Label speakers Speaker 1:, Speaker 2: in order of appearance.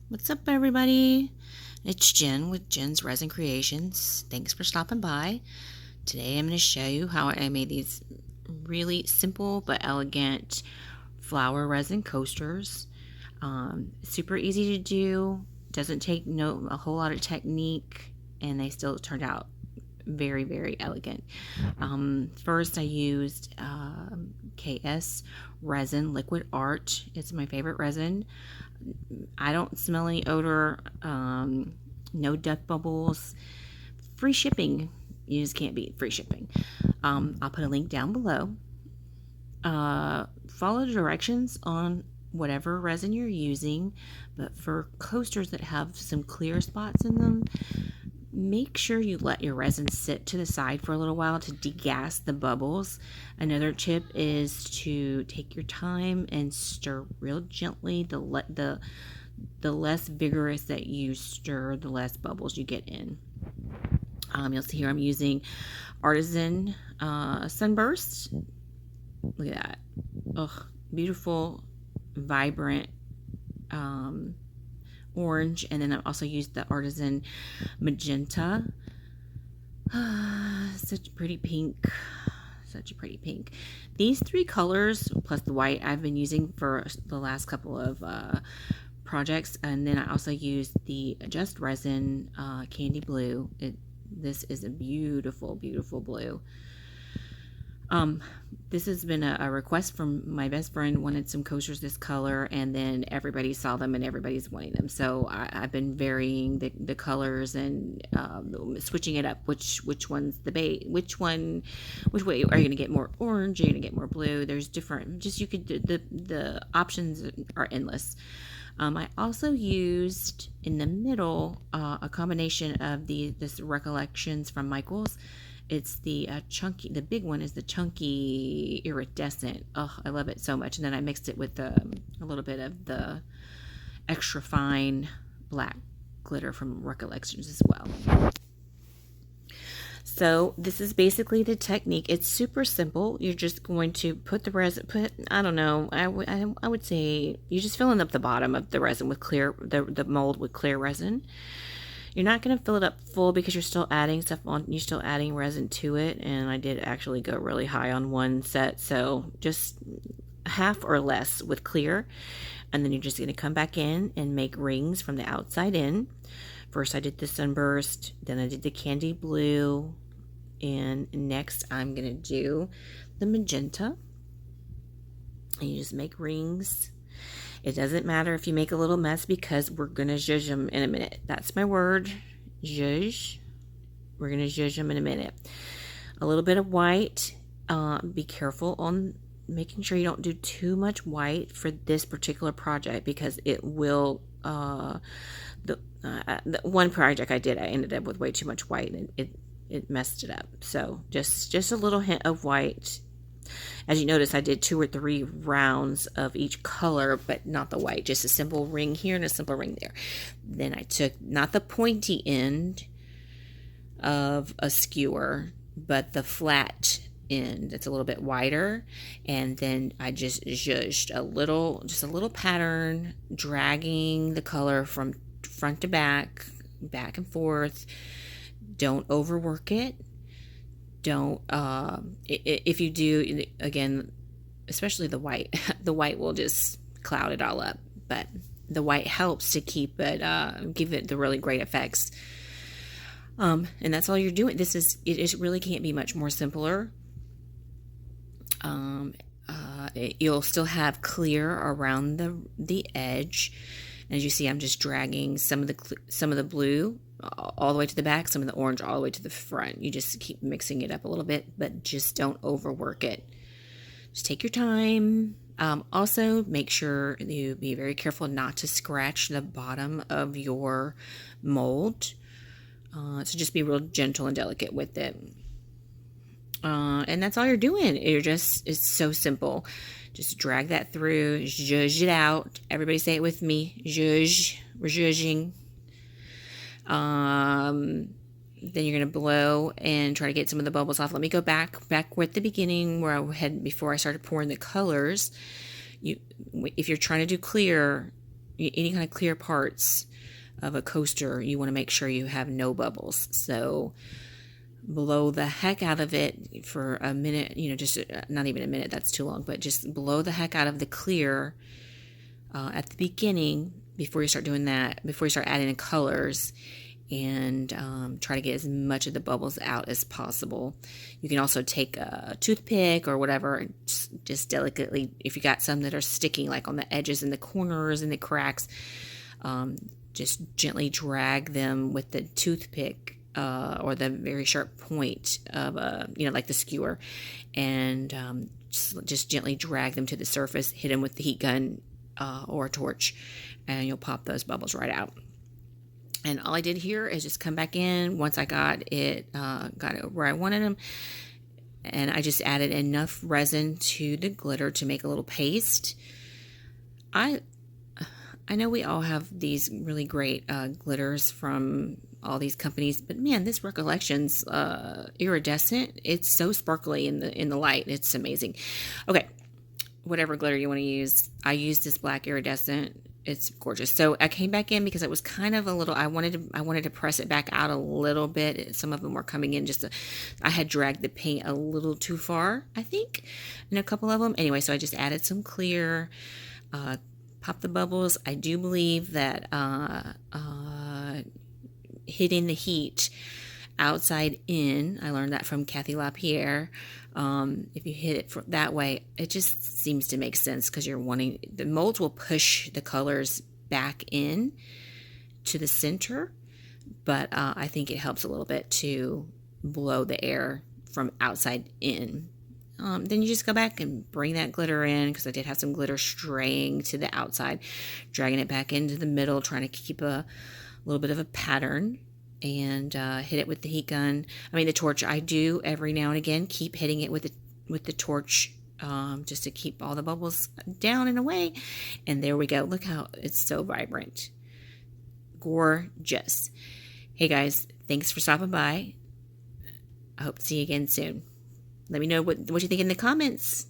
Speaker 1: What's up, everybody? It's Jen with Jen's Resin Creations. Thanks for stopping by. Today I'm going to show you how I made these really simple but elegant flower resin coasters. Super easy to do, doesn't take a whole lot of technique, and they still turned out very, very elegant. First I used KS Resin Liquid Art. It's my favorite resin. I don't smell any odor, no death bubbles, free shipping. You just can't beat free shipping. I'll put a link down below. Follow the directions on whatever resin you're using, but for coasters that have some clear spots in them, make sure you let your resin sit to the side for a little while to degas the bubbles. Another tip is to take your time and stir real gently. The less vigorous that you stir, the less bubbles you get in. You'll see here I'm using Artisan Sunburst. Look at that. Ugh, beautiful, vibrant orange, and then I also used the Artisan Magenta. Such a pretty pink. Such a pretty pink. These three colors plus the white I've been using for the last couple of projects, and then I also used the Just Resin Candy Blue. This is a beautiful, beautiful blue. This has been a request from my best friend, wanted some coasters this color, and then everybody saw them and everybody's wanting them. So I've been varying the colors and switching it up. Which one's the base? Which way are you going to get more orange? Are you going to get more blue? There's different. You could the options are endless. I also used in the middle a combination of this Recollections from Michaels. It's the chunky, the big one is the chunky iridescent. Oh, I love it so much. And then I mixed it with a little bit of the extra fine black glitter from Recollections as well. So this is basically the technique. It's super simple. You're just going to put the resin, I don't know, I would say you're just filling up the bottom of the resin with clear, the mold with clear resin. You're not going to fill it up full because you're still adding stuff on, you're still adding resin to it, and I did actually go really high on one set, so just half or less with clear, and then you're just going to come back in and make rings from the outside in. First I did the Sunburst, then I did the Candy Blue, and next I'm going to do the Magenta, and you just make rings. It doesn't matter if you make a little mess because we're going to zhuzh them in a minute. That's my word, zhuzh. We're going to zhuzh them in a minute. A little bit of white. Be careful on making sure you don't do too much white for this particular project because it will, the one project I did, I ended up with way too much white and it messed it up. So just a little hint of white. As you notice, I did 2 or 3 rounds of each color, but not the white. Just a simple ring here and a simple ring there. Then I took not the pointy end of a skewer, but the flat end. It's a little bit wider. And then I just zhuzhed just a little pattern, dragging the color from front to back, back and forth. Don't overwork it. Don't if you do, again, especially the white the white will just cloud it all up, but the white helps to keep it give it the really great effects, and that's all you're doing. It really can't be much more simpler. You'll still have clear around the edge. As you see, I'm just dragging some of the blue all the way to the back, some of the orange all the way to the front. You just keep mixing it up a little bit, but just don't overwork it. Just take your time. Also, make sure you be very careful not to scratch the bottom of your mold. So just be real gentle and delicate with it. And that's all you're doing. It's so simple. Just drag that through, zhuzh it out. Everybody say it with me. Zhuzh. We're zhuzhing. Then you're going to blow and try to get some of the bubbles off. Let me go back with the beginning where I had before I started pouring the colors. If you're trying to do clear, any kind of clear parts of a coaster, you want to make sure you have no bubbles. So blow the heck out of it for a minute, just not even a minute, that's too long, but just blow the heck out of the clear at the beginning before you start doing that, before you start adding the colors, and try to get as much of the bubbles out as possible. You can also take a toothpick or whatever, and just delicately, if you got some that are sticking like on the edges and the corners and the cracks, just gently drag them with the toothpick or the very sharp point of like the skewer, and just gently drag them to the surface, hit them with the heat gun or a torch, and you'll pop those bubbles right out. And all I did here is just come back in once I got it where I wanted them, and I just added enough resin to the glitter to make a little paste. I know we all have these really great glitters from all these companies, but man, this Recollections iridescent, it's so sparkly in the light. It's amazing. Okay, whatever glitter you want to use, I used this black iridescent. It's gorgeous. So I came back in because it was kind of a little, I wanted to press it back out a little bit. Some of them were coming in I had dragged the paint a little too far, I think, in a couple of them. Anyway, so I just added some clear, pop the bubbles. I do believe that hitting the heat outside in, I learned that from Kathy LaPierre. If you hit it that way, it just seems to make sense because the molds will push the colors back in to the center, but I think it helps a little bit to blow the air from outside in. Then you just go back and bring that glitter in, because I did have some glitter straying to the outside, dragging it back into the middle, trying to keep a little bit of a pattern, and hit it with the heat gun. The torch. I do every now and again keep hitting it with the torch, just to keep all the bubbles down and away. And there we go. Look how it's so vibrant. Gorgeous. Hey guys, thanks for stopping by. I hope to see you again soon. Let me know what you think in the comments.